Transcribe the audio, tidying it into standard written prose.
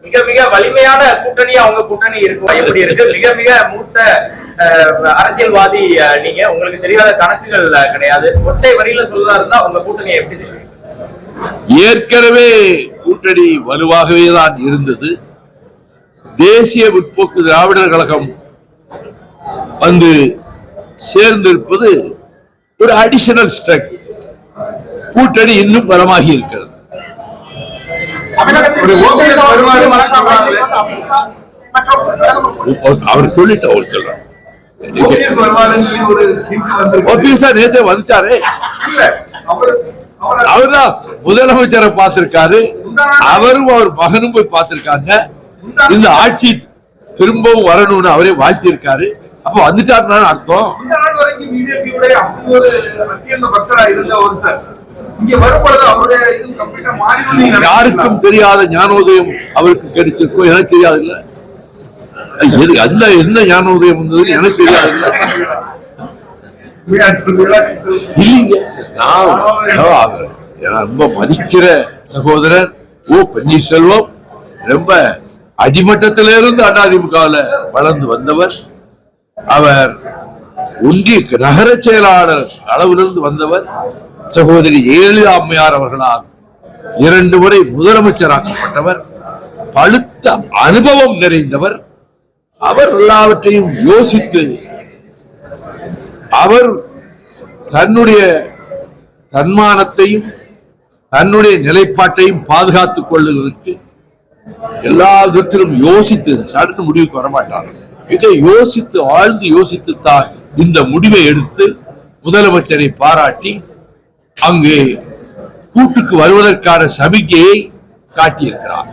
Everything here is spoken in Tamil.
மிக மிக வலிமையான கூட்டணியா அவங்க கூட்டணி இருக்கும் எப்படி இருக்கு? மிக மிக மூத்த அரசியல்வாதி நீங்க, உங்களுக்கு தெரியாத கணக்குகள் கிடையாது. ஒற்றை வரியில சொல்றதா இருந்தா உங்க கூட்டணியை எப்படி சொல்லுவீங்க? ஏற்கனவே கூட்டணி வலுவாகவே தான் இருந்தது. தேசிய முற்போக்கு திராவிடர் கழகம் வந்து சேர்ந்திருப்பது ஒரு அடிஷனல் ஸ்ட்ரெங்த். கூட்டணி இன்னும் பலமாகி இருக்கிறது. அவர் சொல்லிட்டு அவர் சொல்றார். நேரத்தை வந்துட்டாரு. அவர்தான் முதலமைச்சரை பார்த்திருக்காரு. அவரும் அவர் மகனும் போய் பார்த்திருக்காங்க. இந்த ஆட்சி திரும்பவும் வரணும்னு அவரே வாழ்த்திருக்காரு. அப்ப வந்துட்டாருன்னு அர்த்தம். யாருக்கும் தெரியாத ஞானோதயம் அவருக்கு கிடைச்சிருக்கும். எனக்கு தெரியாது இல்ல. அதுல என்ன ஞானோதயம் வந்தது எனக்கு தெரியாது இல்ல. இல்லைங்க, நான் ரொம்ப மதிக்கிற சகோதரர் ஓ பன்னீர்செல்வம் ரொம்ப அடிமட்டத்திலிருந்து அதிமுகவில் வளர்ந்து வந்தவர். அவர் ஒன்றிய நகர செயலாளர் அளவிலிருந்து வந்தவர். சகோதரி ஜெயலலிதா அம்மையார் அவர்களால் 2 முறை முதலமைச்சராக்கப்பட்டவர். பழுத்த அனுபவம் நிறைந்தவர். அவர் எல்லாவற்றையும் யோசித்து அவர் தன்னுடைய தன்மானத்தையும் தன்னுடைய நிலைப்பாட்டையும் பாதுகாத்துக் கொள்வதற்கு எல்லா விதத்திலும் யோசித்து சடுக்கு முடிவுக்கு வரமாட்டார். மிக யோசித்து ஆழ்ந்து யோசித்துத்தான் இந்த முடிவை எடுத்து முதலமைச்சரை பாராட்டி அங்கு கூட்டுக்கு வருவதற்கான சமிக்கையை காட்டியிருக்கிறார்.